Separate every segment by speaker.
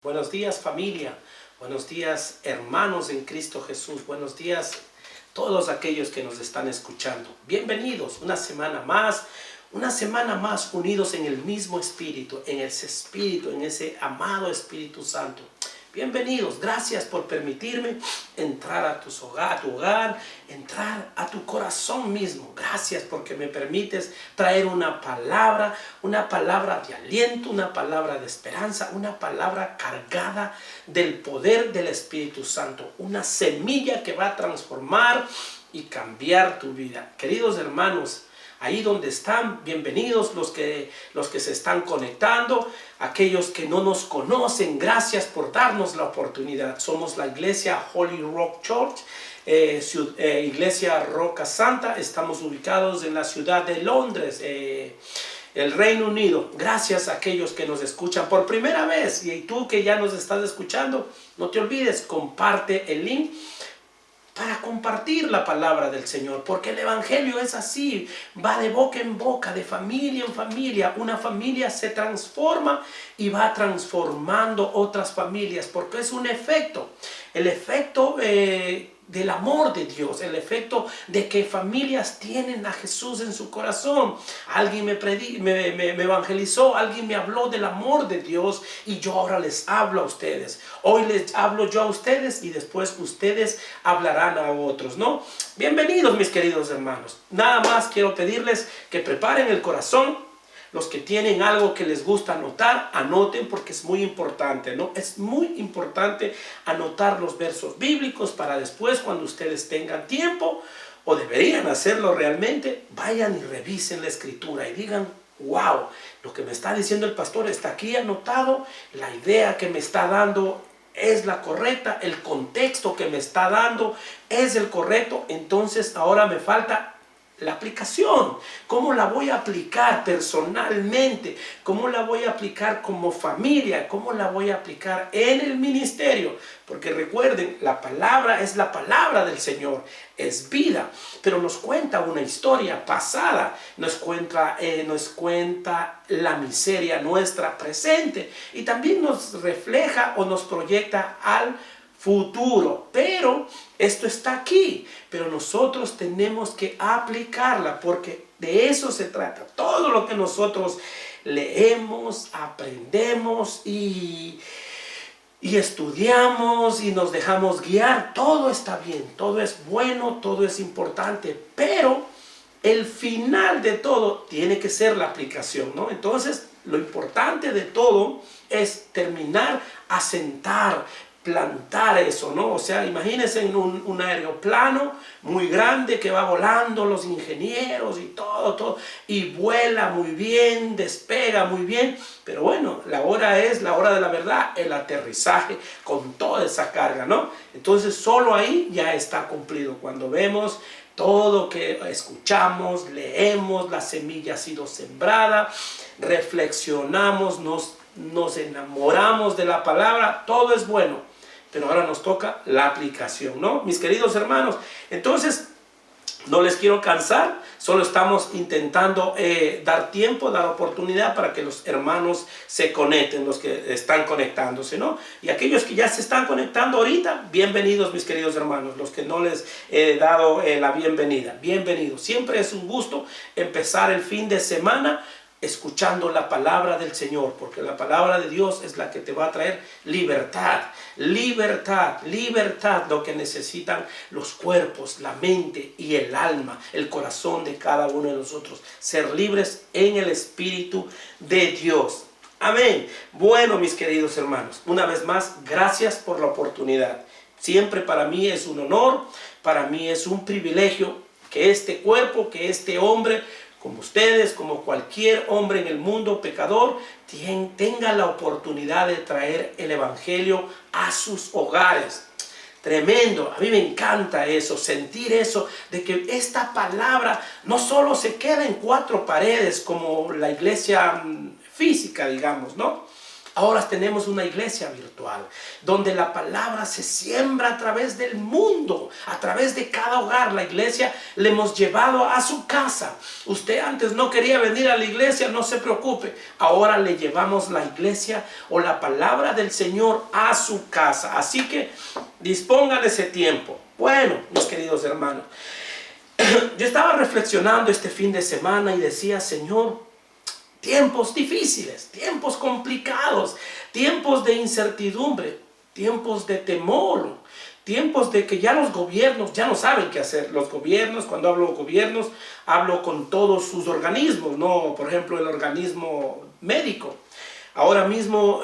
Speaker 1: Buenos días, familia. Buenos días, hermanos en Cristo Jesús. Buenos días todos aquellos que nos están escuchando. Bienvenidos una semana más unidos en el mismo espíritu, en ese amado Espíritu Santo. Bienvenidos, gracias por permitirme entrar a tu hogar, entrar a tu corazón mismo. Gracias porque me permites traer una palabra de aliento, una palabra de esperanza, una palabra cargada del poder del Espíritu Santo. Una semilla que va a transformar y cambiar tu vida. Queridos hermanos, ahí donde están, bienvenidos los que se están conectando, aquellos que no nos conocen, gracias por darnos la oportunidad. Somos la iglesia Holy Rock Church, iglesia Roca Santa. Estamos ubicados en la ciudad de Londres, el Reino Unido. Gracias a aquellos que nos escuchan por primera vez, y tú que ya nos estás escuchando, no te olvides, comparte el link para compartir la palabra del Señor, porque el evangelio es así, va de boca en boca, de familia en familia. Una familia se transforma y va transformando otras familias, porque es un efecto, el efecto del amor de Dios, el efecto de que familias tienen a Jesús en su corazón. Alguien me evangelizó, alguien me habló del amor de Dios, y yo ahora les hablo a ustedes. Hoy les hablo yo a ustedes y después ustedes hablarán a otros, ¿no? Bienvenidos, mis queridos hermanos. Nada más quiero pedirles que preparen el corazón. Los que tienen algo que les gusta anotar, anoten, porque es muy importante, ¿no? Es muy importante anotar los versos bíblicos para después, cuando ustedes tengan tiempo, o deberían hacerlo realmente, vayan y revisen la escritura y digan: wow, lo que me está diciendo el pastor está aquí anotado, la idea que me está dando es la correcta, el contexto que me está dando es el correcto. Entonces ahora me falta la aplicación. ¿Cómo la voy a aplicar personalmente? ¿Cómo la voy a aplicar como familia? ¿Cómo la voy a aplicar en el ministerio? Porque recuerden, la palabra es la palabra del Señor, es vida, pero nos cuenta una historia pasada, nos cuenta la miseria nuestra presente, y también nos refleja o nos proyecta al futuro. Pero esto está aquí, pero nosotros tenemos que aplicarla, porque de eso se trata. Todo lo que nosotros leemos, aprendemos y estudiamos y nos dejamos guiar, todo está bien, todo es bueno, todo es importante, pero el final de todo tiene que ser la aplicación, ¿no? Entonces, lo importante de todo es terminar, asentar, plantar eso, ¿no? O sea, imagínense en un aeroplano muy grande que va volando, los ingenieros y todo, y vuela muy bien, despega muy bien, pero bueno, la hora es la hora de la verdad, el aterrizaje con toda esa carga, ¿no? Entonces, solo ahí ya está cumplido. Cuando vemos todo que escuchamos, leemos, la semilla ha sido sembrada, reflexionamos, nos enamoramos de la palabra, todo es bueno. Pero ahora nos toca la aplicación, ¿no? Mis queridos hermanos, entonces no les quiero cansar, solo estamos intentando dar tiempo, dar oportunidad para que los hermanos se conecten, los que están conectándose, ¿no? Y aquellos que ya se están conectando ahorita, bienvenidos, mis queridos hermanos. Los que no les he dado la bienvenida, bienvenidos. Siempre es un gusto empezar el fin de semana escuchando la palabra del Señor, porque la palabra de Dios es la que te va a traer libertad, lo que necesitan los cuerpos, la mente y el alma, el corazón de cada uno de nosotros, ser libres en el Espíritu de Dios. Amén. Bueno, mis queridos hermanos, una vez más, gracias por la oportunidad. Siempre para mí es un honor, para mí es un privilegio que este cuerpo, que este hombre, como ustedes, como cualquier hombre en el mundo pecador, tenga la oportunidad de traer el evangelio a sus hogares. Tremendo, a mí me encanta eso, sentir eso, de que esta palabra no solo se queda en cuatro paredes como la iglesia física, digamos, ¿no? Ahora tenemos una iglesia virtual, donde la palabra se siembra a través del mundo, a través de cada hogar. La iglesia le hemos llevado a su casa. Usted antes no quería venir a la iglesia, no se preocupe. Ahora le llevamos la iglesia o la palabra del Señor a su casa. Así que dispongan ese tiempo. Bueno, mis queridos hermanos, yo estaba reflexionando este fin de semana y decía, Señor, tiempos difíciles, tiempos complicados, tiempos de incertidumbre, tiempos de temor, tiempos de que ya los gobiernos ya no saben qué hacer. Los gobiernos, cuando hablo de gobiernos, hablo con todos sus organismos, ¿no? Por ejemplo, el organismo médico. Ahora mismo,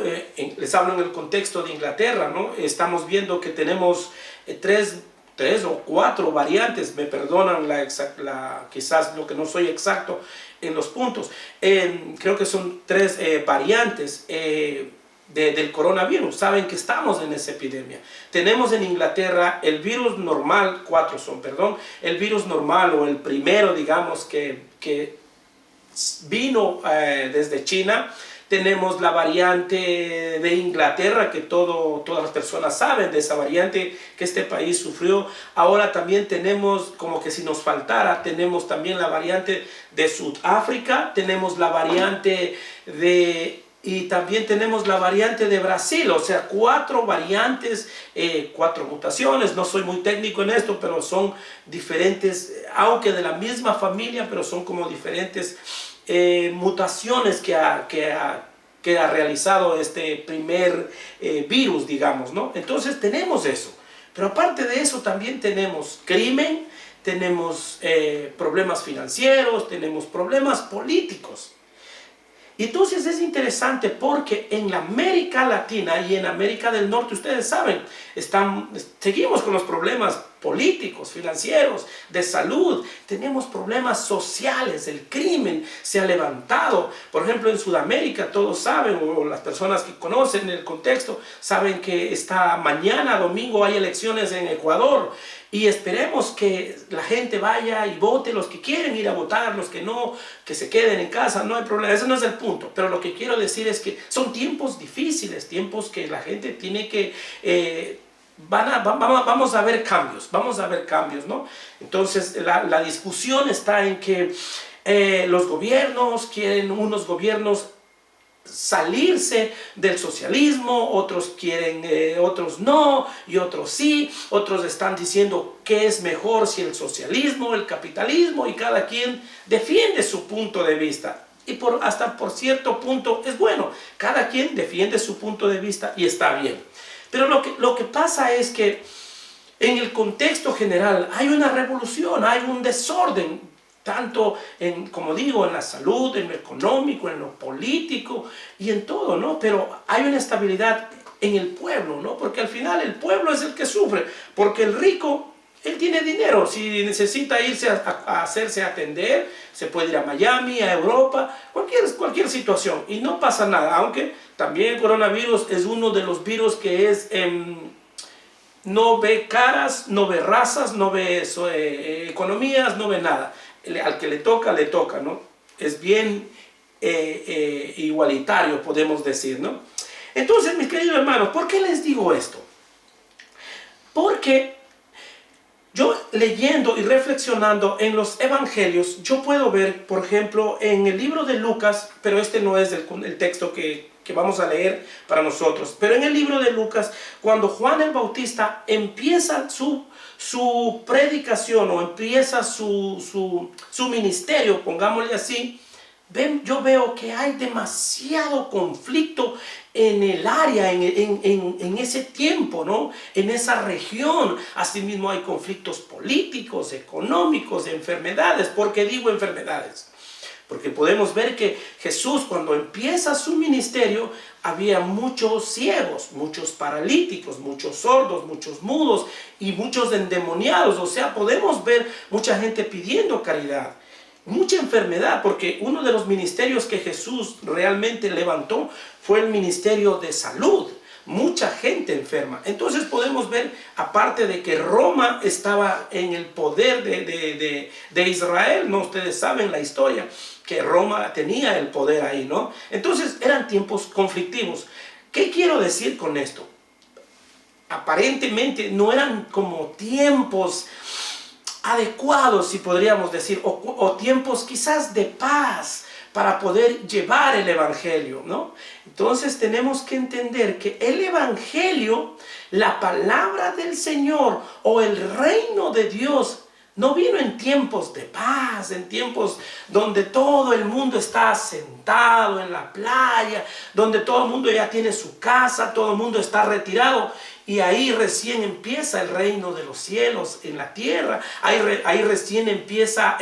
Speaker 1: les hablo en el contexto de Inglaterra, ¿no? Estamos viendo que tenemos tres o cuatro variantes, me perdonan quizás lo que no soy exacto en los puntos. Creo que son tres variantes del coronavirus. Saben que estamos en esa epidemia. Tenemos en Inglaterra el virus normal, el virus normal o el primero, digamos, que vino desde China. Tenemos la variante de Inglaterra, que todas las personas saben de esa variante que este país sufrió. Ahora también tenemos, como que si nos faltara, tenemos también la variante de Sudáfrica, tenemos la variante y también tenemos la variante de Brasil. O sea, cuatro variantes, cuatro mutaciones. No soy muy técnico en esto, pero son diferentes, aunque de la misma familia, pero son como diferentes mutaciones que ha realizado este primer virus, digamos, ¿no? Entonces tenemos eso. Pero aparte de eso también tenemos crimen, tenemos problemas financieros, tenemos problemas políticos. Y entonces es interesante porque en la América Latina y en América del Norte, ustedes saben, seguimos con los problemas políticos, financieros, de salud. Tenemos problemas sociales, el crimen se ha levantado. Por ejemplo, en Sudamérica todos saben, o las personas que conocen el contexto, saben que mañana, domingo, hay elecciones en Ecuador. Y esperemos que la gente vaya y vote, los que quieren ir a votar, los que no, que se queden en casa, no hay problema, ese no es el punto. Pero lo que quiero decir es que son tiempos difíciles, tiempos que la gente tiene que, vamos a ver cambios, ¿no? Entonces la discusión está en que los gobiernos quieren, unos gobiernos salirse del socialismo, otros quieren, otros no, y otros sí, otros están diciendo que es mejor si el socialismo, el capitalismo, y cada quien defiende su punto de vista. Y hasta por cierto punto es bueno, cada quien defiende su punto de vista y está bien. Pero lo que pasa es que en el contexto general hay una revolución, hay un desorden, tanto como digo, en la salud, en lo económico, en lo político y en todo, ¿no? Pero hay una estabilidad en el pueblo, ¿no? Porque al final el pueblo es el que sufre, porque el rico, él tiene dinero. Si necesita irse a hacerse atender, se puede ir a Miami, a Europa, cualquier situación, y no pasa nada. Aunque también el coronavirus es uno de los virus que es no ve caras, no ve razas, no ve economías, no ve nada. Al que le toca, ¿no? Es bien igualitario, podemos decir, ¿no? Entonces, mis queridos hermanos, ¿por qué les digo esto? Porque yo leyendo y reflexionando en los evangelios, yo puedo ver, por ejemplo, en el libro de Lucas, pero este no es el texto que vamos a leer para nosotros, pero en el libro de Lucas, cuando Juan el Bautista empieza su predicación o empieza su ministerio, pongámosle así, yo veo que hay demasiado conflicto en el área, en ese tiempo, ¿no? En esa región. Asimismo hay conflictos políticos, económicos, enfermedades. ¿Por qué digo enfermedades? Porque podemos ver que Jesús, cuando empieza su ministerio, había muchos ciegos, muchos paralíticos, muchos sordos, muchos mudos y muchos endemoniados. O sea, podemos ver mucha gente pidiendo caridad. Mucha enfermedad, porque uno de los ministerios que Jesús realmente levantó fue el ministerio de salud, mucha gente enferma. Entonces podemos ver, aparte de que Roma estaba en el poder de Israel, ¿no? Ustedes saben la historia, que Roma tenía el poder ahí, ¿no? Entonces eran tiempos conflictivos. ¿Qué quiero decir con esto? Aparentemente no eran como tiempos adecuados, si podríamos decir, o tiempos quizás de paz para poder llevar el evangelio, ¿no? Entonces tenemos que entender que el evangelio, la palabra del Señor o el reino de Dios, no vino en tiempos de paz, en tiempos donde todo el mundo está sentado en la playa, donde todo el mundo ya tiene su casa, todo el mundo está retirado. Y ahí recién empieza el reino de los cielos en la tierra. Ahí recién empieza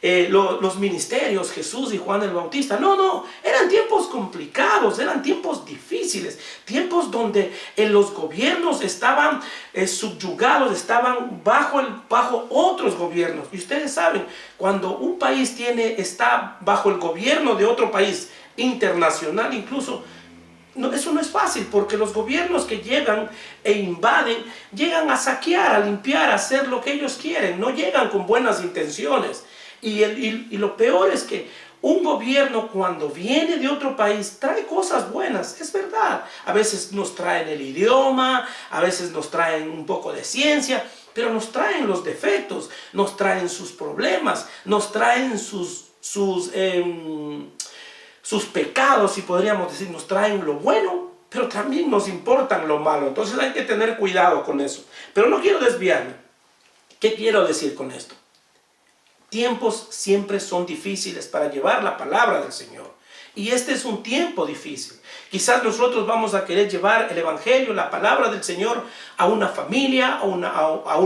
Speaker 1: los ministerios, Jesús y Juan el Bautista. No, eran tiempos complicados, eran tiempos difíciles, tiempos donde los gobiernos estaban subyugados, estaban bajo otros gobiernos. Y ustedes saben, cuando un país está bajo el gobierno de otro país internacional incluso, no, eso no es fácil, porque los gobiernos que llegan e invaden, llegan a saquear, a limpiar, a hacer lo que ellos quieren, no llegan con buenas intenciones. Y lo peor es que un gobierno, cuando viene de otro país, trae cosas buenas, es verdad. A veces nos traen el idioma, a veces nos traen un poco de ciencia, pero nos traen los defectos, nos traen sus problemas, nos traen sus pecados, si podríamos decir. Nos traen lo bueno, pero también nos importan lo malo. Entonces hay que tener cuidado con eso. Pero no quiero desviarme. ¿Qué quiero decir con esto? Tiempos siempre son difíciles para llevar la palabra del Señor. Y este es un tiempo difícil. Quizás nosotros vamos a querer llevar el evangelio, la palabra del Señor, a una familia, a un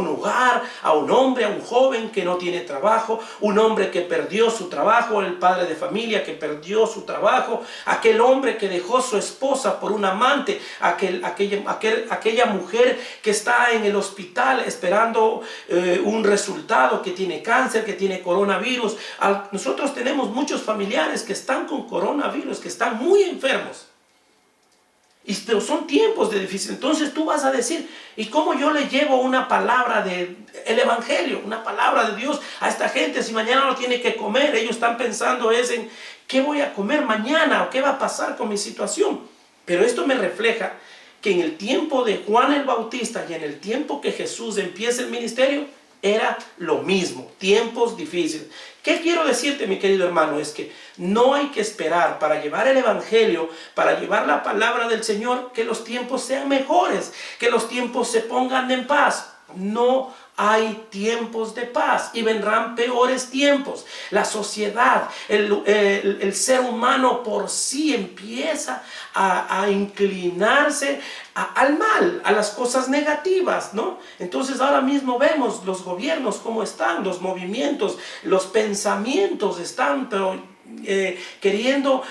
Speaker 1: hogar, a un hombre, a un joven que no tiene trabajo, un hombre que perdió su trabajo, el padre de familia que perdió su trabajo, aquel hombre que dejó su esposa por un amante, aquella mujer que está en el hospital esperando un resultado, que tiene cáncer, que tiene coronavirus. Nosotros tenemos muchos familiares que están con coronavirus, que están muy enfermos. Pero son tiempos de difícil. Entonces tú vas a decir, ¿y cómo yo le llevo una palabra del evangelio, una palabra de Dios a esta gente si mañana no tiene que comer? Ellos están pensando en ¿qué voy a comer mañana? ¿O qué va a pasar con mi situación? Pero esto me refleja que en el tiempo de Juan el Bautista y en el tiempo que Jesús empieza el ministerio, era lo mismo, tiempos difíciles. ¿Qué quiero decirte, mi querido hermano? Es que no hay que esperar para llevar el evangelio, para llevar la palabra del Señor, que los tiempos sean mejores, que los tiempos se pongan en paz. No hay tiempos de paz y vendrán peores tiempos. La sociedad, el ser humano por sí empieza a inclinarse al mal, a las cosas negativas, ¿no? Entonces ahora mismo vemos los gobiernos cómo están, los movimientos, los pensamientos están queriendo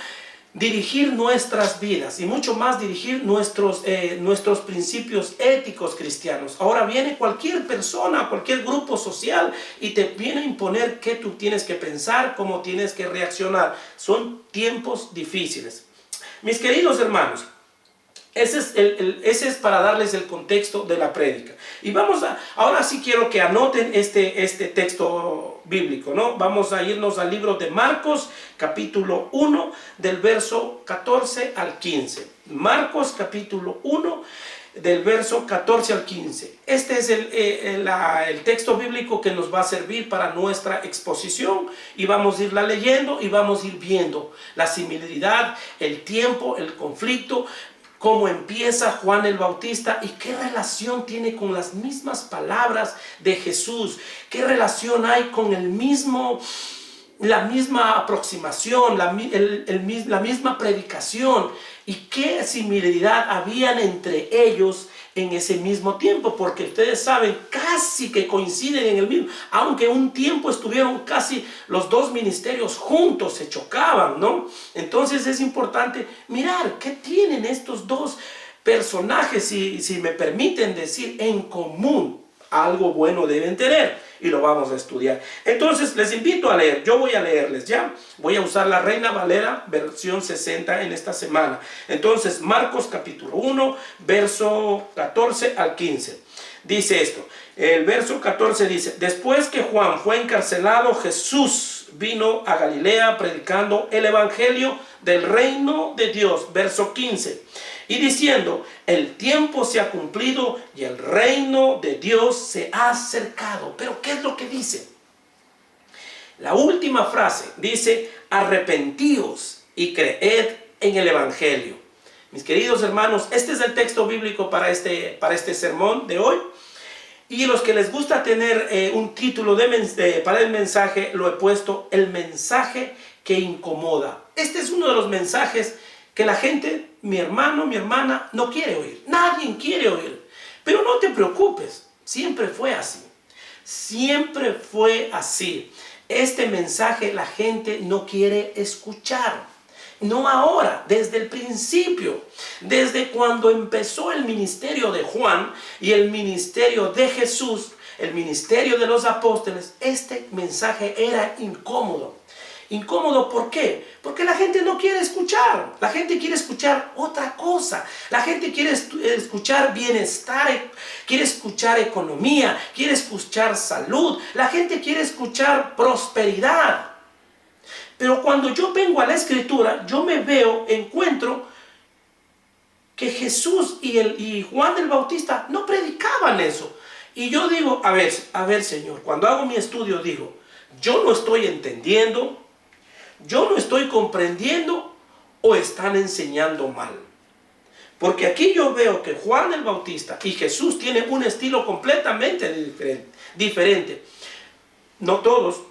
Speaker 1: dirigir nuestras vidas y mucho más dirigir nuestros principios éticos cristianos. Ahora viene cualquier persona, cualquier grupo social y te viene a imponer qué tú tienes que pensar, cómo tienes que reaccionar. Son tiempos difíciles. Mis queridos hermanos, ese es para darles el contexto de la prédica. Y ahora sí quiero que anoten este texto bíblico, ¿no? Vamos a irnos al libro de Marcos, capítulo 1, del verso 14 al 15. Marcos, capítulo 1, del verso 14 al 15. Este es el texto bíblico que nos va a servir para nuestra exposición, y vamos a irla leyendo y vamos a ir viendo la similaridad, el tiempo, el conflicto, cómo empieza Juan el Bautista y qué relación tiene con las mismas palabras de Jesús, qué relación hay con la misma aproximación, la misma predicación, y qué similaridad habían entre ellos en ese mismo tiempo, porque ustedes saben, casi que coinciden en el mismo, aunque un tiempo estuvieron casi los dos ministerios juntos, se chocaban, ¿no? Entonces es importante mirar qué tienen estos dos personajes, si me permiten decir, en común. Algo bueno deben tener. y lo vamos a estudiar. Entonces les invito a leer. Yo voy a leerles ya. Voy a usar la Reina Valera versión 60 en esta semana. Entonces Marcos capítulo 1 verso 14 al 15. Dice esto. El verso 14 dice: después que Juan fue encarcelado, Jesús vino a Galilea predicando el evangelio del reino de Dios. Verso 15. Y diciendo: el tiempo se ha cumplido y el reino de Dios se ha acercado. Pero ¿qué es lo que dice? La última frase dice: arrepentíos y creed en el evangelio. Mis queridos hermanos, este es el texto bíblico para este sermón de hoy. Y los que les gusta tener un título para el mensaje, lo he puesto: el mensaje que incomoda. Este es uno de los mensajes que la gente, mi hermano, mi hermana, no quiere oír. Nadie quiere oír. Pero no te preocupes, siempre fue así. Siempre fue así. Este mensaje la gente no quiere escuchar. No ahora, desde el principio, desde cuando empezó el ministerio de Juan y el ministerio de Jesús, el ministerio de los apóstoles, este mensaje era incómodo. Incómodo, ¿por qué? Porque la gente no quiere escuchar. La gente quiere escuchar otra cosa. La gente quiere escuchar bienestar, quiere escuchar economía, quiere escuchar salud. La gente quiere escuchar prosperidad. Pero cuando yo vengo a la Escritura, yo encuentro que Jesús y Juan el Bautista no predicaban eso. Y yo digo, a ver, Señor, cuando hago mi estudio digo, yo no estoy entendiendo, yo no estoy comprendiendo, o están enseñando mal. Porque aquí yo veo que Juan el Bautista y Jesús tienen un estilo completamente diferente. No todos.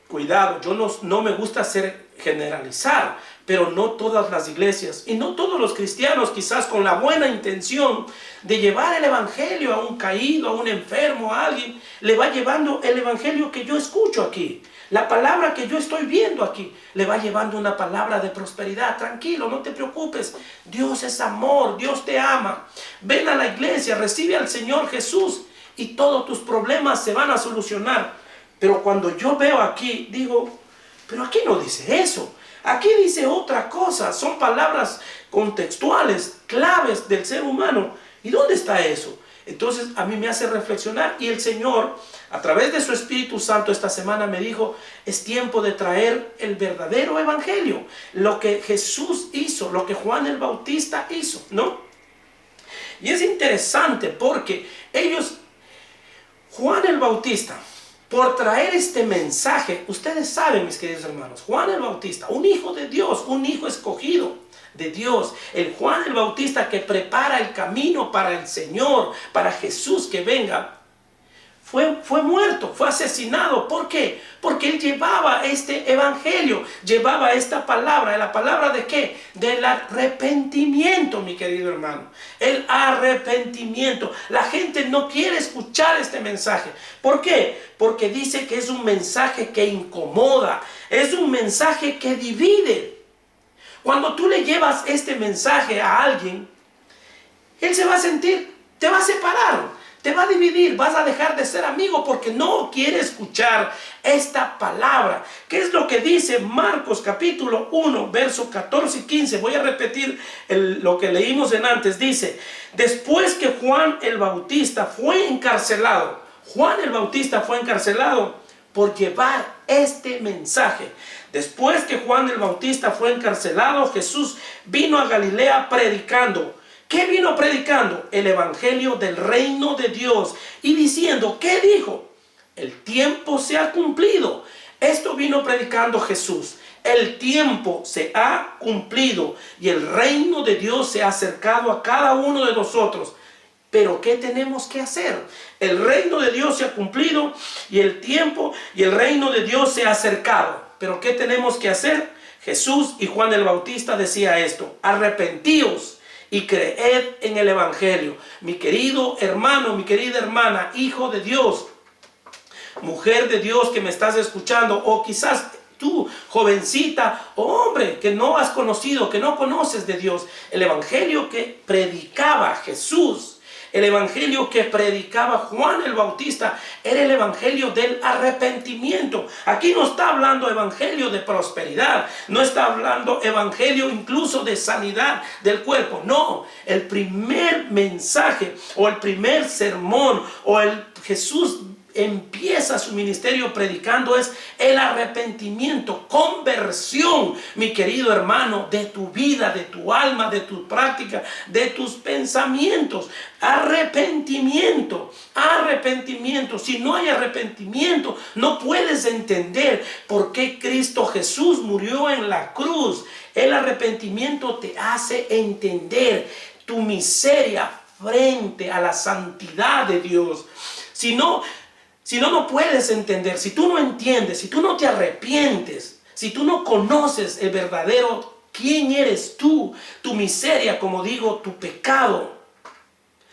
Speaker 1: Cuidado, yo no me gusta generalizar, pero no todas las iglesias y no todos los cristianos, quizás con la buena intención de llevar el evangelio a un caído, a un enfermo, a alguien, le va llevando el evangelio que yo escucho aquí. La palabra que yo estoy viendo aquí, le va llevando una palabra de prosperidad. Tranquilo, no te preocupes. Dios es amor, Dios te ama. Ven a la iglesia, recibe al Señor Jesús y todos tus problemas se van a solucionar. Pero cuando yo veo aquí, digo, pero aquí no dice eso. Aquí dice otra cosa. Son palabras contextuales, claves del ser humano. ¿Y dónde está eso? Entonces a mí me hace reflexionar. Y el Señor, a través de su Espíritu Santo, esta semana me dijo, es tiempo de traer el verdadero evangelio. Lo que Jesús hizo, lo que Juan el Bautista hizo, ¿no? Y es interesante porque Juan el Bautista, por traer este mensaje, ustedes saben, mis queridos hermanos, Juan el Bautista, un hijo de Dios, un hijo escogido de Dios, el Juan el Bautista que prepara el camino para el Señor, para Jesús que venga, fue muerto, fue asesinado. ¿Por qué? Porque él llevaba este evangelio, llevaba esta palabra. ¿La palabra de qué? Del arrepentimiento, mi querido hermano. El arrepentimiento. La gente no quiere escuchar este mensaje. ¿Por qué? Porque dice que es un mensaje que incomoda, es un mensaje que divide. Cuando tú le llevas este mensaje a alguien, él se va a sentir, te va a separar. Te va a dividir, vas a dejar de ser amigo porque no quiere escuchar esta palabra. ¿Qué es lo que dice Marcos capítulo 1, verso 14 y 15? Voy a repetir lo que leímos en antes. Dice, después que Juan el Bautista fue encarcelado. Juan el Bautista fue encarcelado por llevar este mensaje. Después que Juan el Bautista fue encarcelado, Jesús vino a Galilea predicando. ¿Qué vino predicando? El evangelio del reino de Dios. Y diciendo, ¿qué dijo? El tiempo se ha cumplido. Esto vino predicando Jesús. El tiempo se ha cumplido y el reino de Dios se ha acercado a cada uno de nosotros. Pero ¿qué tenemos que hacer? El reino de Dios se ha cumplido y el tiempo y el reino de Dios se ha acercado. Pero ¿qué tenemos que hacer? Jesús y Juan el Bautista decía esto: arrepentíos y creed en el evangelio. Mi querido hermano, mi querida hermana, hijo de Dios, mujer de Dios que me estás escuchando, o quizás tú, jovencita o hombre que no has conocido, que no conoces de Dios, el evangelio que predicaba Jesús, El evangelio que predicaba Juan el Bautista era el evangelio del arrepentimiento. Aquí no está hablando evangelio de prosperidad, no está hablando evangelio incluso de sanidad del cuerpo. No, el primer mensaje o el primer sermón o el Jesús empieza su ministerio predicando es el arrepentimiento, conversión, mi querido hermano, de tu vida, de tu alma, de tu práctica, de tus pensamientos. Arrepentimiento, arrepentimiento. Si no hay arrepentimiento, no puedes entender por qué Cristo Jesús murió en la cruz. El arrepentimiento te hace entender tu miseria frente a la santidad de Dios. Si no, no puedes entender, si tú no entiendes, si tú no te arrepientes, si tú no conoces el verdadero quién eres tú, tu miseria, como digo, tu pecado,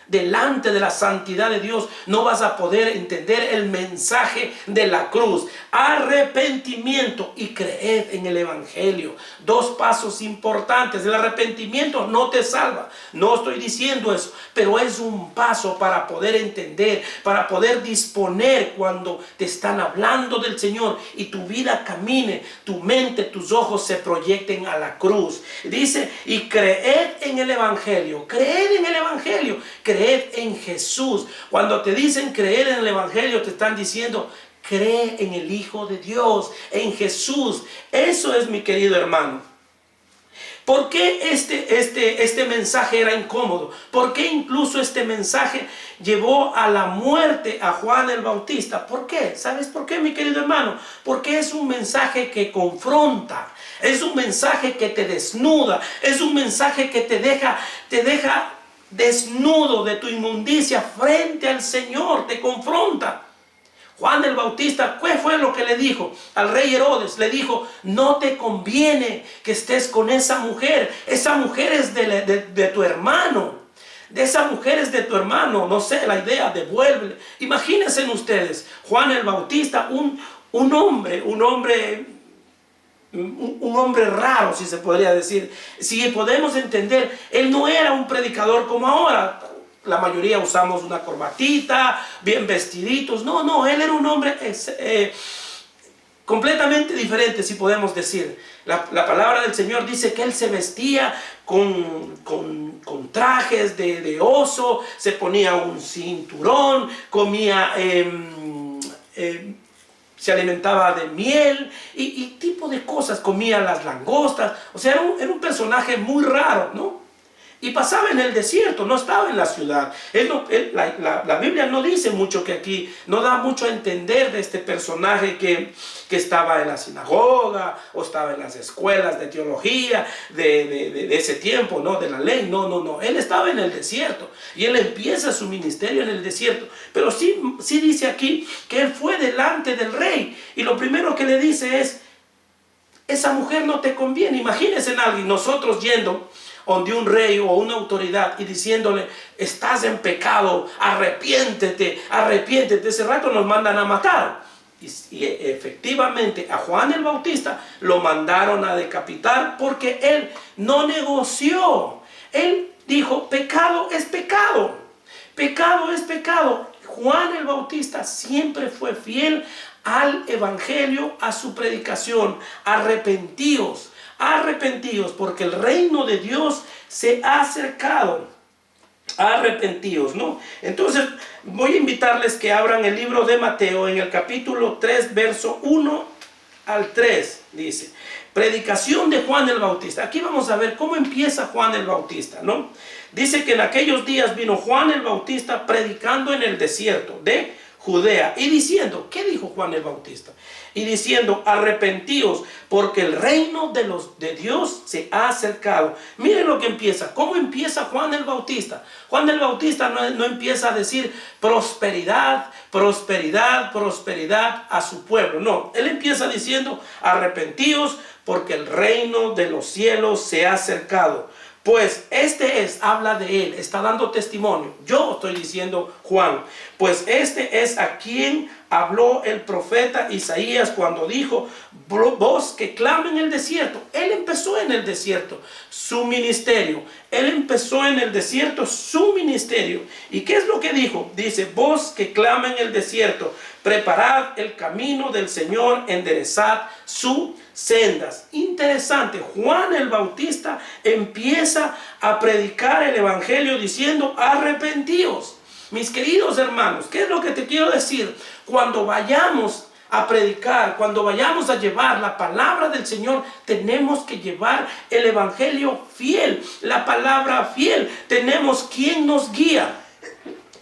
Speaker 1: delante de la santidad de Dios, no vas a poder entender el mensaje de la cruz. Arrepentimiento y creed en el evangelio. Dos pasos importantes. El arrepentimiento no te salva, no estoy diciendo eso, pero es un paso para poder entender, para poder disponer cuando te están hablando del Señor y tu vida camine, tu mente, tus ojos se proyecten a la cruz. Dice, y creed en el evangelio. Creed en el evangelio. Creed en Jesús. Cuando te dicen creer en el evangelio, te están diciendo cree en el Hijo de Dios, en Jesús. Eso es, mi querido hermano. ¿Por qué este mensaje era incómodo? ¿Por qué incluso este mensaje llevó a la muerte a Juan el Bautista? ¿Por qué? ¿Sabes por qué, mi querido hermano? Porque es un mensaje que confronta. Es un mensaje que te desnuda. Es un mensaje que te deja desnudo de tu inmundicia frente al Señor, te confronta. Juan el Bautista, ¿qué fue lo que le dijo al rey Herodes? Le dijo, no te conviene que estés con esa mujer es de tu hermano, de esa mujer es de tu hermano, no sé, la idea, devuélvele. Imagínense ustedes, Juan el Bautista, un hombre raro, si se podría decir. Si podemos entender, él no era un predicador como ahora. La mayoría usamos una corbatita, bien vestiditos. No, él era un hombre completamente diferente, si podemos decir. La palabra del Señor dice que él se vestía con trajes de oso, se ponía un cinturón, comía... se alimentaba de miel y tipo de cosas, comía las langostas. O sea, era un personaje muy raro, ¿no? Y pasaba en el desierto, no estaba en la ciudad. La Biblia no dice mucho que aquí, no da mucho a entender de este personaje que estaba en la sinagoga o estaba en las escuelas de teología de ese tiempo, ¿no? De la ley. No. Él estaba en el desierto y él empieza su ministerio en el desierto. Pero sí dice aquí que él fue delante del rey y lo primero que le dice es, esa mujer no te conviene. Imagínense en alguien, nosotros yendo donde un rey o una autoridad y diciéndole, estás en pecado, arrepiéntete. Ese rato nos mandan a matar. Y efectivamente a Juan el Bautista lo mandaron a decapitar porque él no negoció. Él dijo, pecado es pecado. Pecado es pecado. Juan el Bautista siempre fue fiel al evangelio, a su predicación. Arrepentíos porque el reino de Dios se ha acercado. Arrepentíos, ¿no? Entonces voy a invitarles que abran el libro de Mateo en el capítulo 3, verso 1 al 3, dice, predicación de Juan el Bautista. Aquí vamos a ver cómo empieza Juan el Bautista, ¿no? Dice que en aquellos días vino Juan el Bautista predicando en el desierto de Judea y diciendo, ¿qué dijo Juan el Bautista? Y diciendo, arrepentíos porque el reino de Dios se ha acercado. Miren lo que empieza. ¿Cómo empieza Juan el Bautista? Juan el Bautista no empieza a decir prosperidad a su pueblo. No, él empieza diciendo, arrepentíos porque el reino de los cielos se ha acercado. Pues este es, habla de él, está dando testimonio. Yo estoy diciendo Juan, pues este es a quien habló el profeta Isaías cuando dijo, voz que clama en el desierto. Él empezó en el desierto su ministerio. Él empezó en el desierto su ministerio. ¿Y qué es lo que dijo? Dice, voz que clama en el desierto, preparad el camino del Señor, enderezad sus sendas. Interesante, Juan el Bautista empieza a predicar el evangelio diciendo, arrepentíos. Mis queridos hermanos, ¿qué es lo que te quiero decir? Cuando vayamos a predicar, cuando vayamos a llevar la palabra del Señor, tenemos que llevar el evangelio fiel, la palabra fiel. Tenemos quien nos guía,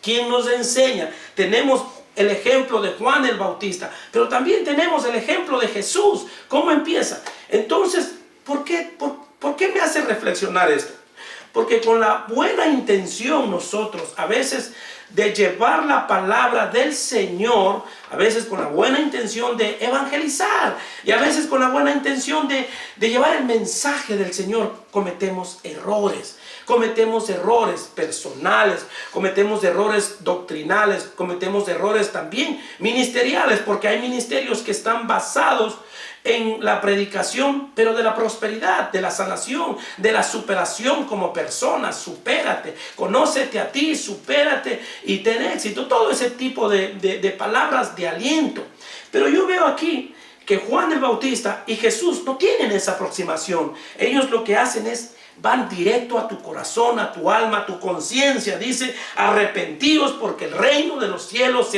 Speaker 1: quien nos enseña. Tenemos el ejemplo de Juan el Bautista, pero también tenemos el ejemplo de Jesús. ¿Cómo empieza? Entonces, ¿por qué me hace reflexionar esto? Porque con la buena intención nosotros, a veces de llevar la palabra del Señor, a veces con la buena intención de evangelizar, y a veces con la buena intención de llevar el mensaje del Señor, cometemos errores. Cometemos errores personales, cometemos errores doctrinales, cometemos errores también ministeriales, porque hay ministerios que están basados en la predicación, pero de la prosperidad, de la sanación, de la superación como persona. Supérate, conócete a ti, supérate y ten éxito. Todo ese tipo de palabras de aliento. Pero yo veo aquí que Juan el Bautista y Jesús no tienen esa aproximación. Ellos lo que hacen es van directo a tu corazón, a tu alma, a tu conciencia. Dice, arrepentíos porque el reino de los cielos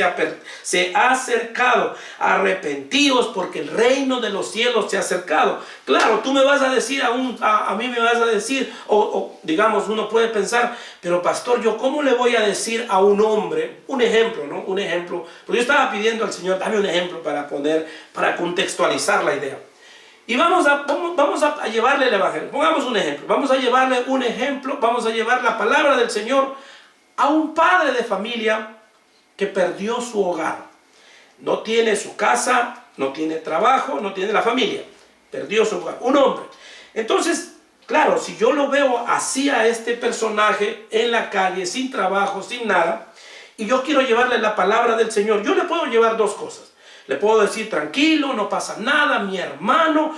Speaker 1: se ha acercado. Arrepentíos porque el reino de los cielos se ha acercado. Claro, tú me vas a decir, a mí me vas a decir, o digamos, uno puede pensar, pero pastor, ¿yo cómo le voy a decir a un hombre? Un ejemplo, ¿no? Un ejemplo. Porque yo estaba pidiendo al Señor, dame un ejemplo para contextualizar la idea. Y vamos a llevarle el evangelio. Pongamos un ejemplo. Vamos a llevarle un ejemplo. Vamos a llevar la palabra del Señor a un padre de familia que perdió su hogar. No tiene su casa, no tiene trabajo, no tiene la familia. Perdió su hogar. Un hombre. Entonces, claro, si yo lo veo así a este personaje en la calle, sin trabajo, sin nada, y yo quiero llevarle la palabra del Señor, yo le puedo llevar dos cosas. Le puedo decir, tranquilo, no pasa nada, mi hermano,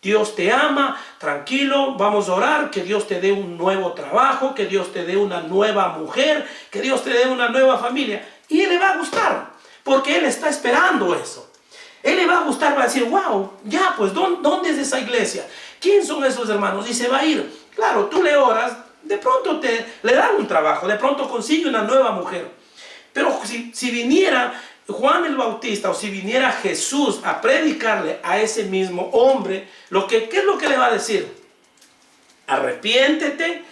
Speaker 1: Dios te ama, tranquilo, vamos a orar, que Dios te dé un nuevo trabajo, que Dios te dé una nueva mujer, que Dios te dé una nueva familia. Y él le va a gustar, porque él está esperando eso. Él le va a gustar, va a decir, wow, ya, pues, ¿dónde es esa iglesia? ¿Quién son esos hermanos? Y se va a ir. Claro, tú le oras, de pronto le dan un trabajo, de pronto consigue una nueva mujer. Pero si viniera Juan el Bautista, o si viniera Jesús a predicarle a ese mismo hombre, ¿qué es lo que le va a decir? Arrepiéntete,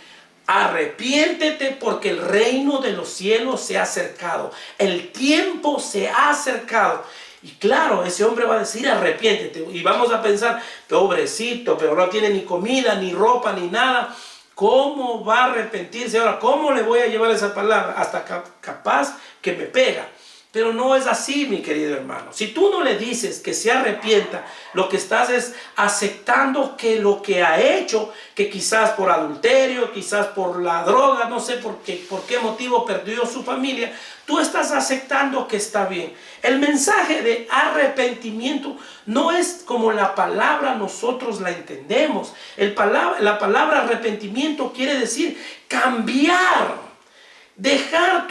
Speaker 1: arrepiéntete porque el reino de los cielos se ha acercado. El tiempo se ha acercado. Y claro, ese hombre va a decir arrepiéntete. Y vamos a pensar, pobrecito, pero no tiene ni comida, ni ropa, ni nada. ¿Cómo va a arrepentirse ahora? ¿Cómo le voy a llevar esa palabra? Hasta capaz que me pega. Pero no es así, mi querido hermano. Si tú no le dices que se arrepienta, lo que estás es aceptando que lo que ha hecho, que quizás por adulterio, quizás por la droga, no sé por qué motivo perdió su familia, tú estás aceptando que está bien. El mensaje de arrepentimiento no es como la palabra nosotros la entendemos. La palabra arrepentimiento quiere decir cambiar. Dejar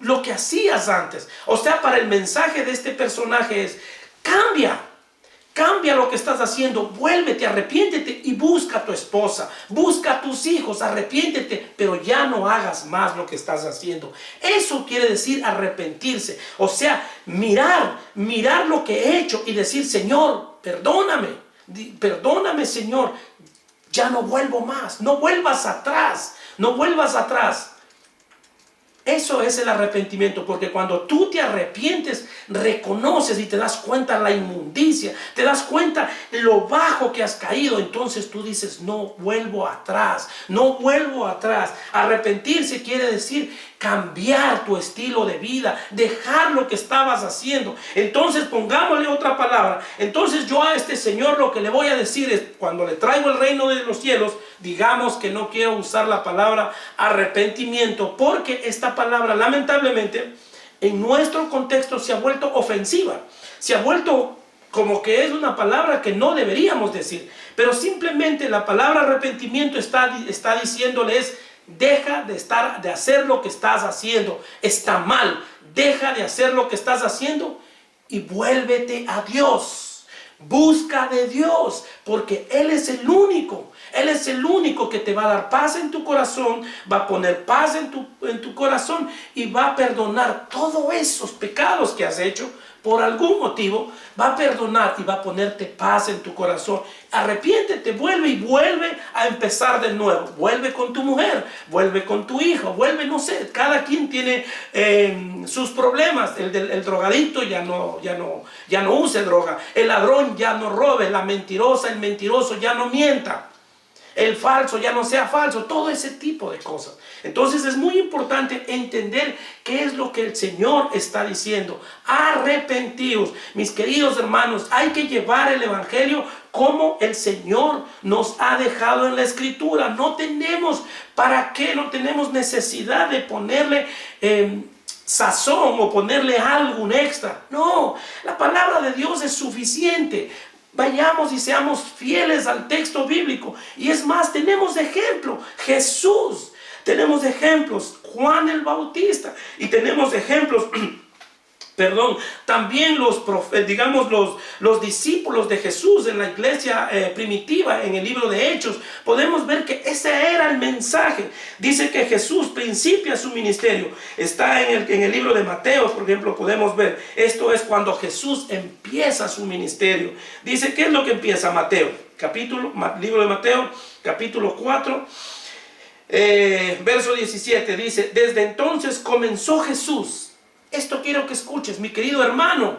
Speaker 1: lo que hacías antes. O sea, para el mensaje de este personaje es, cambia lo que estás haciendo, vuélvete, arrepiéntete y busca a tu esposa, busca a tus hijos, arrepiéntete, pero ya no hagas más lo que estás haciendo. Eso quiere decir arrepentirse. O sea, mirar lo que he hecho y decir, Señor, perdóname, Señor, ya no vuelvo más, no vuelvas atrás. Eso es el arrepentimiento, porque cuando tú te arrepientes, reconoces y te das cuenta la inmundicia, te das cuenta lo bajo que has caído, entonces tú dices, no vuelvo atrás. Arrepentirse quiere decir cambiar tu estilo de vida, dejar lo que estabas haciendo. Entonces pongámosle otra palabra. Entonces yo a este Señor lo que le voy a decir es, cuando le traigo el reino de los cielos, digamos que no quiero usar la palabra arrepentimiento, porque esta palabra lamentablemente en nuestro contexto se ha vuelto ofensiva, se ha vuelto como que es una palabra que no deberíamos decir, pero simplemente la palabra arrepentimiento está diciéndoles: deja de hacer lo que estás haciendo, está mal, deja de hacer lo que estás haciendo y vuélvete a Dios. Busca de Dios, porque Él es el único que te va a dar paz en tu corazón, va a poner paz en tu corazón y va a perdonar todos esos pecados que has hecho por algún motivo. Va a perdonar y va a ponerte paz en tu corazón. Arrepiéntete, vuelve a empezar de nuevo. Vuelve con tu mujer, vuelve con tu hijo, vuelve, no sé, cada quien tiene sus problemas. El drogadicto ya no use droga, el ladrón ya no robe, la mentirosa, el mentiroso ya no mienta, el falso ya no sea falso, todo ese tipo de cosas. Entonces es muy importante entender qué es lo que el Señor está diciendo. Arrepentíos, mis queridos hermanos. Hay que llevar el evangelio como el Señor nos ha dejado en la Escritura. No tenemos necesidad de ponerle sazón o ponerle algo extra. No, la palabra de Dios es suficiente. Vayamos y seamos fieles al texto bíblico. Y es más, tenemos ejemplo. Jesús. Tenemos ejemplos. Juan el Bautista. Y tenemos ejemplos. También los discípulos de Jesús en la iglesia primitiva, en el libro de Hechos, podemos ver que ese era el mensaje. Dice que Jesús principia su ministerio. Está en el libro de Mateo, por ejemplo, podemos ver. Esto es cuando Jesús empieza su ministerio. Dice, ¿qué es lo que empieza Mateo? Libro de Mateo, capítulo 4, verso 17. Dice, desde entonces comenzó Jesús. Esto quiero que escuches, mi querido hermano,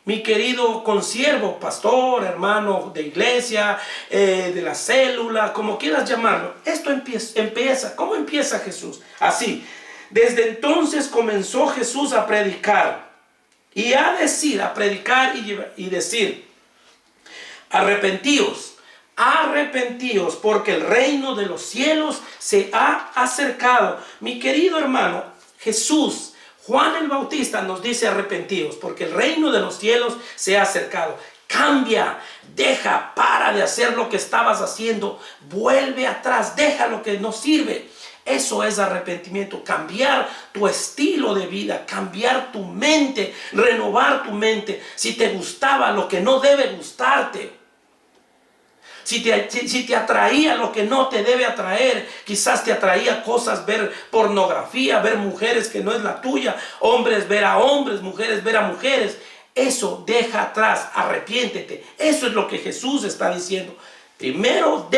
Speaker 1: mi querido consiervo, pastor, hermano de iglesia, de la célula, como quieras llamarlo. Esto empieza. ¿Cómo empieza Jesús? Así. Desde entonces comenzó Jesús a predicar y a predicar y decir: arrepentíos, porque el reino de los cielos se ha acercado. Mi querido hermano, Juan el Bautista nos dice: arrepentíos, porque el reino de los cielos se ha acercado. Cambia, para de hacer lo que estabas haciendo, vuelve atrás, deja lo que no sirve. Eso es arrepentimiento, cambiar tu estilo de vida, cambiar tu mente, renovar tu mente. Si te gustaba lo que no debe gustarte, si te atraía lo que no te debe atraer, quizás te atraía cosas, ver pornografía, ver mujeres que no es la tuya, hombres ver a hombres, mujeres ver a mujeres. Eso deja atrás, arrepiéntete. Eso es lo que Jesús está diciendo. Primero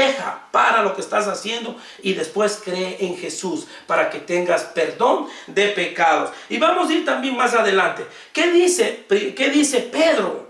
Speaker 1: para lo que estás haciendo y después cree en Jesús para que tengas perdón de pecados. Y vamos a ir también más adelante. ¿Qué dice Pedro?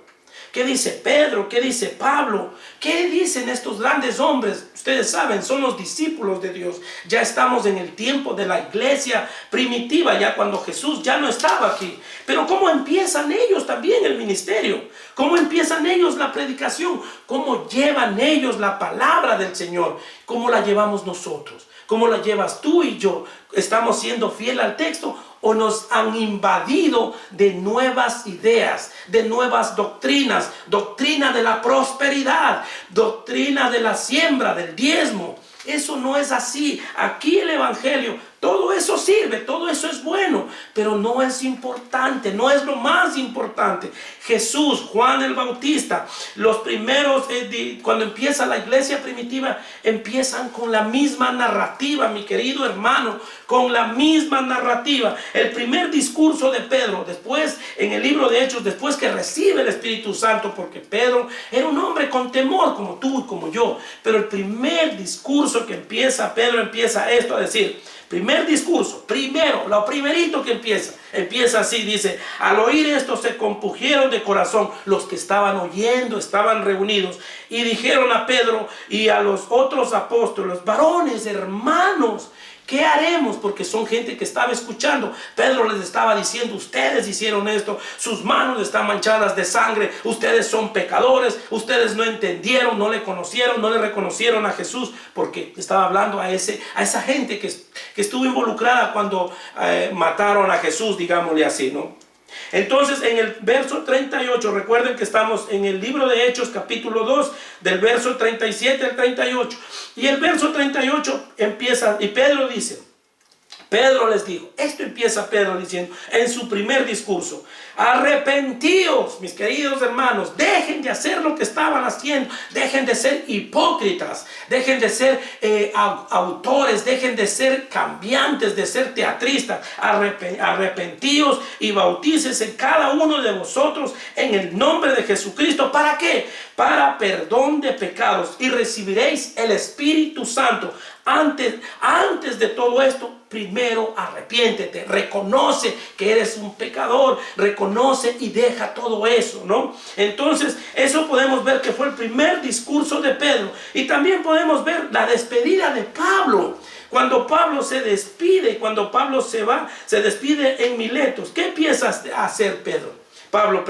Speaker 1: ¿Qué dice Pedro? ¿Qué dice Pablo? ¿Qué dicen estos grandes hombres? Ustedes saben, son los discípulos de Dios. Ya estamos en el tiempo de la iglesia primitiva, ya cuando Jesús ya no estaba aquí. Pero ¿cómo empiezan ellos también el ministerio? ¿Cómo empiezan ellos la predicación? ¿Cómo llevan ellos la palabra del Señor? ¿Cómo la llevamos nosotros? ¿Cómo la llevas tú y yo? ¿Estamos siendo fieles al texto o nos han invadido de nuevas ideas, de nuevas doctrinas? Doctrina de la prosperidad, doctrina de la siembra, del diezmo. Eso no es así. Aquí el evangelio, todo eso sirve, todo eso es bueno, pero no es importante, no es lo más importante. Jesús, Juan el Bautista, los primeros, cuando empieza la iglesia primitiva, empiezan con la misma narrativa, mi querido hermano, con la misma narrativa. El primer discurso de Pedro, después en el libro de Hechos, después que recibe el Espíritu Santo, porque Pedro era un hombre con temor, como tú y como yo, pero el primer discurso que Pedro empieza esto a decir. Primer discurso, lo primerito que empieza así, dice: al oír esto se compungieron de corazón los que estaban oyendo, estaban reunidos, y dijeron a Pedro y a los otros apóstoles: varones, hermanos, ¿Qué haremos? Porque son gente que estaba escuchando. Pedro les estaba diciendo, ustedes hicieron esto, sus manos están manchadas de sangre, ustedes son pecadores, ustedes no entendieron, no le conocieron, no le reconocieron a Jesús, porque estaba hablando a esa gente que estuvo involucrada cuando mataron a Jesús, digámosle así, ¿no? Entonces en el verso 38, recuerden que estamos en el libro de Hechos capítulo 2, del verso 37 al 38, y el verso 38 empieza, y Pedro dice, Pedro les dijo, esto empieza Pedro diciendo en su primer discurso, arrepentíos, mis queridos hermanos, dejen de hacer lo que estaban haciendo, dejen de ser hipócritas, dejen de ser autores, dejen de ser cambiantes, de ser teatristas, arrepentíos y bautícese cada uno de vosotros en el nombre de Jesucristo. ¿Para qué? Para perdón de pecados y recibiréis el Espíritu Santo. Antes de todo esto, primero arrepiéntete, reconoce que eres un pecador, reconoce y deja todo eso, ¿no? Entonces, eso podemos ver que fue el primer discurso de Pedro. Y también podemos ver la despedida de Pablo. Cuando Pablo se despide, cuando Pablo se despide en Miletos, ¿qué empieza a hacer Pablo,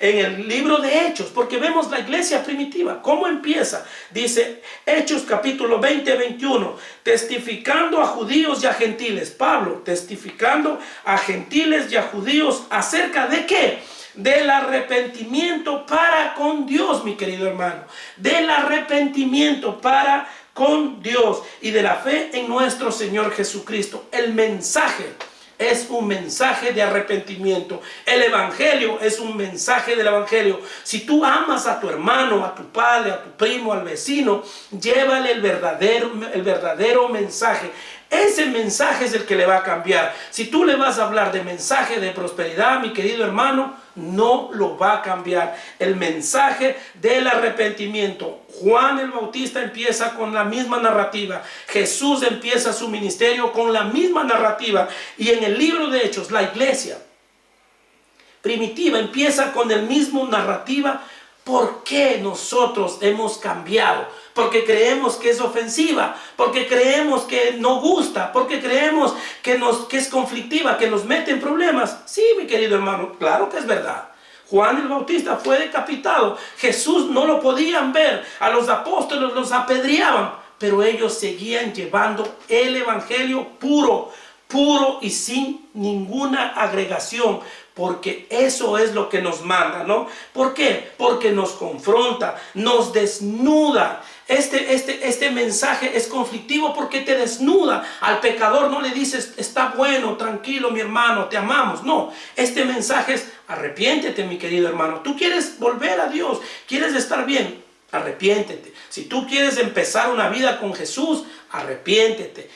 Speaker 1: en el libro de Hechos? Porque vemos la iglesia primitiva. ¿Cómo empieza? Dice Hechos capítulo 20-21, testificando a judíos y a gentiles. Pablo testificando a gentiles y a judíos acerca de ¿qué? Del arrepentimiento para con Dios, mi querido hermano. Del arrepentimiento para con Dios y de la fe en nuestro Señor Jesucristo. El mensaje es un mensaje de arrepentimiento. El evangelio es un mensaje del evangelio. Si tú amas a tu hermano, a tu padre, a tu primo, al vecino, llévale el verdadero mensaje. Ese mensaje es el que le va a cambiar. Si tú le vas a hablar de mensaje de prosperidad, mi querido hermano, no lo va a cambiar. El mensaje del arrepentimiento. Juan el Bautista empieza con la misma narrativa. Jesús empieza su ministerio con la misma narrativa. Y en el libro de Hechos, la iglesia primitiva empieza con el mismo narrativa. ¿Por qué nosotros hemos cambiado? Porque creemos que es ofensiva, porque creemos que no gusta, porque creemos que es conflictiva, que nos mete en problemas. Sí, mi querido hermano, claro que es verdad. Juan el Bautista fue decapitado. Jesús no lo podían ver. A los apóstoles los apedreaban, pero ellos seguían llevando el evangelio puro y sin ninguna agregación, porque eso es lo que nos manda, ¿no? ¿Por qué? Porque nos confronta, nos desnuda. Este mensaje es conflictivo porque te desnuda. Al pecador no le dices, está bueno, tranquilo mi hermano, te amamos. No, este mensaje es, arrepiéntete mi querido hermano. Tú quieres volver a Dios, quieres estar bien, arrepiéntete. Si tú quieres empezar una vida con Jesús, arrepiéntete.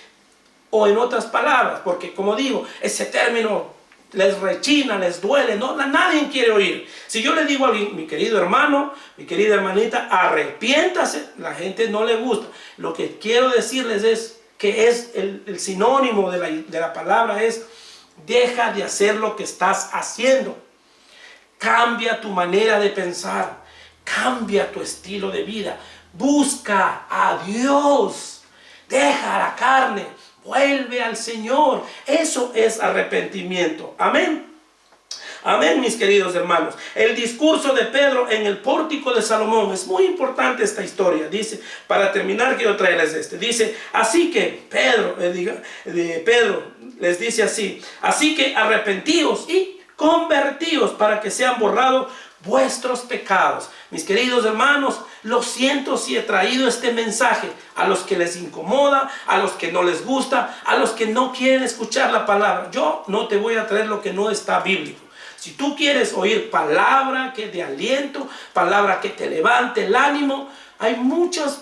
Speaker 1: O en otras palabras, porque como digo, ese término les rechina, les duele, no, nadie quiere oír. Si yo le digo a alguien, mi querido hermano, mi querida hermanita, arrepiéntase, la gente no le gusta. Lo que quiero decirles es que es el sinónimo de la palabra es, deja de hacer lo que estás haciendo. Cambia tu manera de pensar, cambia tu estilo de vida, busca a Dios, deja la carne, vuelve al Señor. Eso es arrepentimiento. Amén. Amén, mis queridos hermanos. El discurso de Pedro en el pórtico de Salomón. Es muy importante esta historia. Dice, para terminar quiero traerles dice, así que Pedro les dice así, así que arrepentíos y convertíos para que sean borrados vuestros pecados. Mis queridos hermanos, lo siento si he traído este mensaje a los que les incomoda, a los que no les gusta, a los que no quieren escuchar la palabra. Yo no te voy a traer lo que no está bíblico. Si tú quieres oír palabra que de aliento, palabra que te levante el ánimo, hay muchas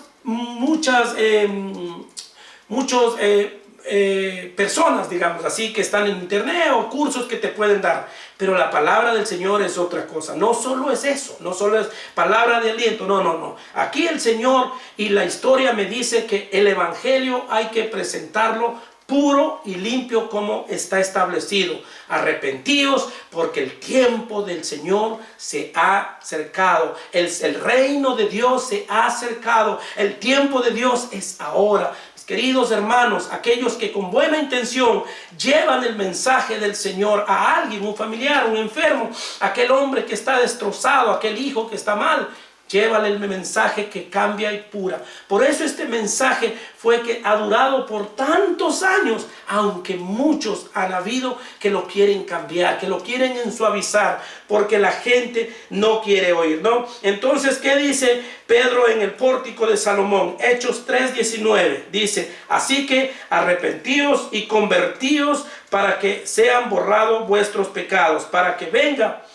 Speaker 1: personas, digamos así, que están en internet o cursos que te pueden dar, pero la palabra del Señor es otra cosa. No solo es eso, no solo es palabra de aliento, no. Aquí el Señor y la historia me dice que el evangelio hay que presentarlo puro y limpio como está establecido. Arrepentíos porque el tiempo del Señor se ha acercado. El reino de Dios se ha acercado. El tiempo de Dios es ahora. Mis queridos hermanos, aquellos que con buena intención llevan el mensaje del Señor a alguien, un familiar, un enfermo, aquel hombre que está destrozado, aquel hijo que está mal, llévale el mensaje que cambia y pura. Por eso este mensaje fue que ha durado por tantos años, aunque muchos han habido que lo quieren cambiar, que lo quieren ensuavizar, porque la gente no quiere oír, ¿no? Entonces, ¿qué dice Pedro en el pórtico de Salomón? Hechos 3:19 dice: así que arrepentíos y convertíos para que sean borrados vuestros pecados, para que venga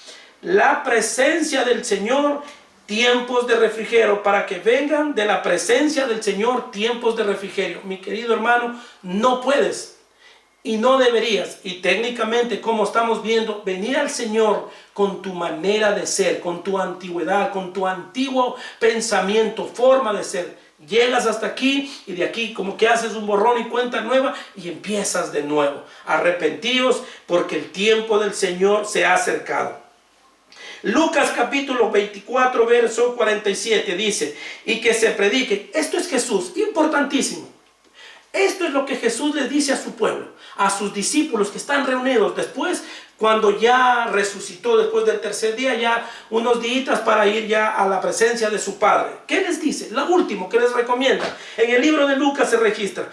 Speaker 1: la presencia del Señor, tiempos de refrigerio, para que vengan de la presencia del Señor tiempos de refrigerio. Mi querido hermano, no puedes y no deberías, y técnicamente, como estamos viendo, venir al Señor con tu manera de ser, con tu antigüedad, con tu antiguo pensamiento, forma de ser. Llegas hasta aquí y de aquí como que haces un borrón y cuenta nueva y empiezas de nuevo. Arrepentíos porque el tiempo del Señor se ha acercado. Lucas capítulo 24 verso 47 dice: y que se predique. Esto es Jesús, importantísimo. Esto es lo que Jesús les dice a su pueblo, a sus discípulos que están reunidos después, cuando ya resucitó, después del tercer día, ya unos días para ir ya a la presencia de su Padre. ¿Qué les dice? Lo último que les recomienda. En el libro de Lucas se registra,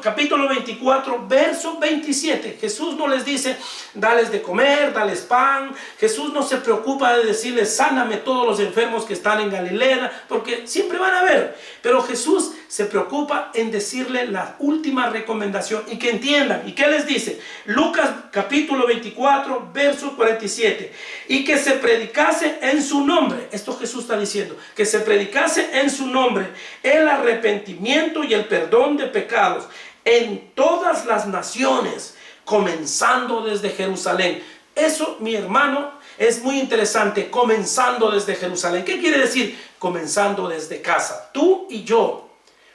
Speaker 1: capítulo 24, verso 27. Jesús no les dice, dales de comer, dales pan. Jesús no se preocupa de decirles, sáname todos los enfermos que están en Galilea, porque siempre van a ver. Pero Jesús se preocupa en decirle la última recomendación y que entiendan. ¿Y qué les dice? Lucas capítulo 24, verso 47. Y que se predicase en su nombre. Esto Jesús está diciendo. Que se predicase en su nombre el arrepentimiento y el perdón de pecados en todas las naciones, comenzando desde Jerusalén. Eso, mi hermano, es muy interesante. Comenzando desde Jerusalén. ¿Qué quiere decir? Comenzando desde casa. Tú y yo,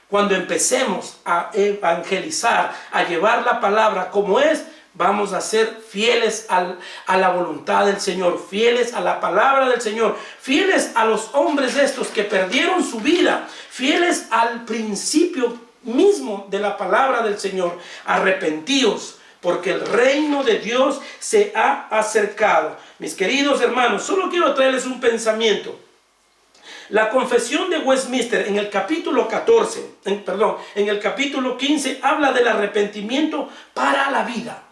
Speaker 1: cuando empecemos a evangelizar, a llevar la palabra como es, vamos a ser fieles a la voluntad del Señor, fieles a la palabra del Señor, fieles a los hombres estos que perdieron su vida, fieles al principio mismo de la palabra del Señor. Arrepentíos, porque el reino de Dios se ha acercado. Mis queridos hermanos, solo quiero traerles un pensamiento. La confesión de Westminster en el capítulo 15 habla del arrepentimiento para la vida.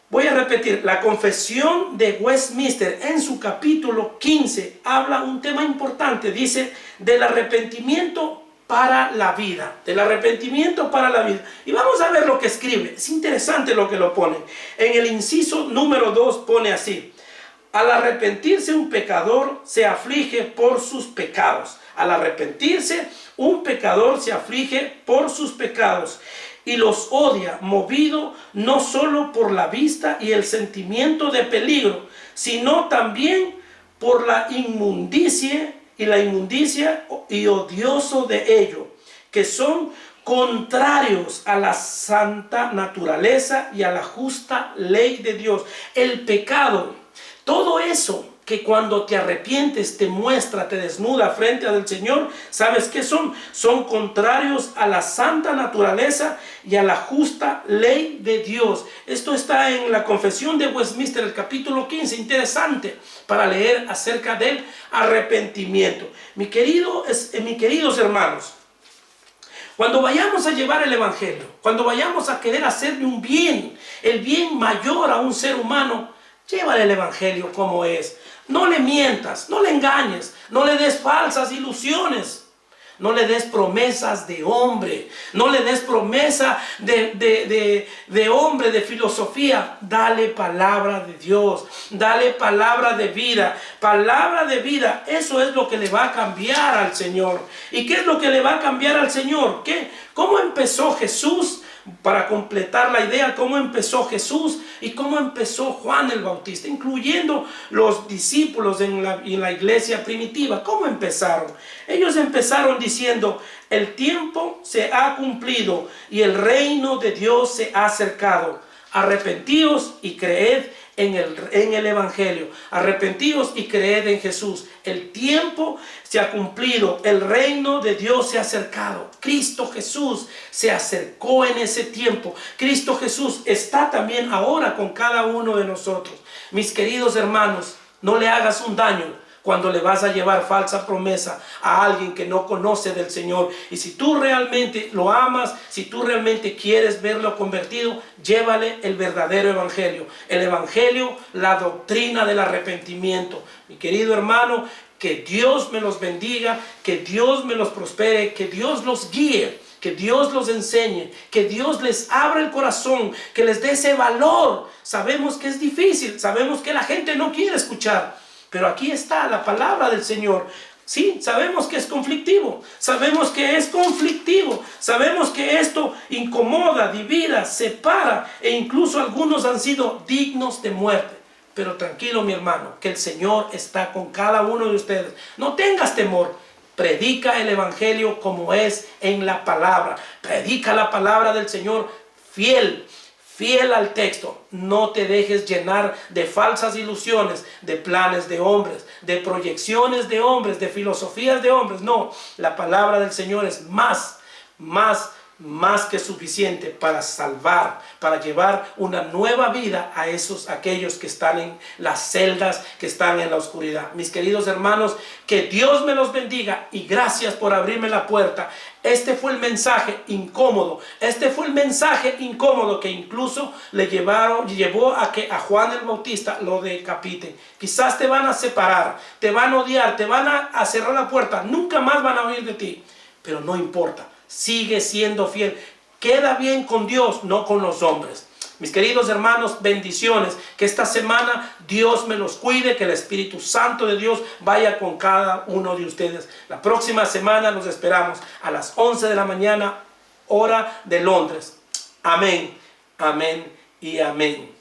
Speaker 1: Voy a repetir, la confesión de Westminster en su capítulo 15 habla un tema importante, dice del arrepentimiento para la vida, del arrepentimiento para la vida. Y vamos a ver lo que escribe, es interesante lo que lo pone. En el inciso número 2 pone así: al arrepentirse un pecador se aflige por sus pecados. Al arrepentirse un pecador se aflige por sus pecados y los odia, movido no solo por la vista y el sentimiento de peligro, sino también por la inmundicia y odioso de ello, que son contrarios a la santa naturaleza y a la justa ley de Dios. El pecado, todo eso que cuando te arrepientes te muestra, te desnuda frente al Señor, ¿sabes qué son? Son contrarios a la santa naturaleza y a la justa ley de Dios. Esto está en la confesión de Westminster, el capítulo 15, interesante para leer acerca del arrepentimiento. Mis queridos hermanos, cuando vayamos a llevar el evangelio, cuando vayamos a querer hacerle un bien, el bien mayor a un ser humano, llévale el evangelio como es. No le mientas, no le engañes, no le des falsas ilusiones, no le des promesas de hombre, no le des promesa de hombre, de filosofía. Dale palabra de Dios, dale palabra de vida. Palabra de vida, eso es lo que le va a cambiar al Señor. ¿Y qué es lo que le va a cambiar al Señor? ¿Qué? ¿Cómo empezó Jesús para completar la idea, cómo empezó Jesús y cómo empezó Juan el Bautista, incluyendo los discípulos en la iglesia primitiva. ¿Cómo empezaron? Ellos empezaron diciendo: el tiempo se ha cumplido y el reino de Dios se ha acercado. Arrepentíos y creed en el Evangelio. Arrepentíos y creed en Jesús. El tiempo se ha cumplido. El reino de Dios se ha acercado. Cristo Jesús se acercó en ese tiempo. Cristo Jesús está también ahora con cada uno de nosotros. Mis queridos hermanos, no le hagas un daño cuando le vas a llevar falsa promesa a alguien que no conoce del Señor. Y si tú realmente lo amas, si tú realmente quieres verlo convertido, llévale el verdadero evangelio. El evangelio, la doctrina del arrepentimiento. Mi querido hermano, que Dios me los bendiga, que Dios me los prospere, que Dios los guíe, que Dios los enseñe, que Dios les abra el corazón, que les dé ese valor. Sabemos que es difícil, sabemos que la gente no quiere escuchar. Pero aquí está la palabra del Señor. Sí, sabemos que es conflictivo. Sabemos que es conflictivo. Sabemos que esto incomoda, divide, separa. E incluso algunos han sido dignos de muerte. Pero tranquilo, mi hermano, que el Señor está con cada uno de ustedes. No tengas temor. Predica el evangelio como es en la palabra. Predica la palabra del Señor fiel al texto. No te dejes llenar de falsas ilusiones, de planes de hombres, de proyecciones de hombres, de filosofías de hombres. No, la palabra del Señor es más que suficiente para salvar, para llevar una nueva vida a aquellos que están en las celdas, que están en la oscuridad. Mis queridos hermanos, que Dios me los bendiga y gracias por abrirme la puerta. Este fue el mensaje incómodo. Este fue el mensaje incómodo que incluso llevó a que a Juan el Bautista lo decapiten. Quizás te van a separar, te van a odiar, te van a cerrar la puerta. Nunca más van a oír de ti. Pero no importa. Sigue siendo fiel. Queda bien con Dios, no con los hombres. Mis queridos hermanos, bendiciones. Que esta semana Dios me los cuide. Que el Espíritu Santo de Dios vaya con cada uno de ustedes. La próxima semana los esperamos a las 11 de la mañana, hora de Londres. Amén, amén y amén.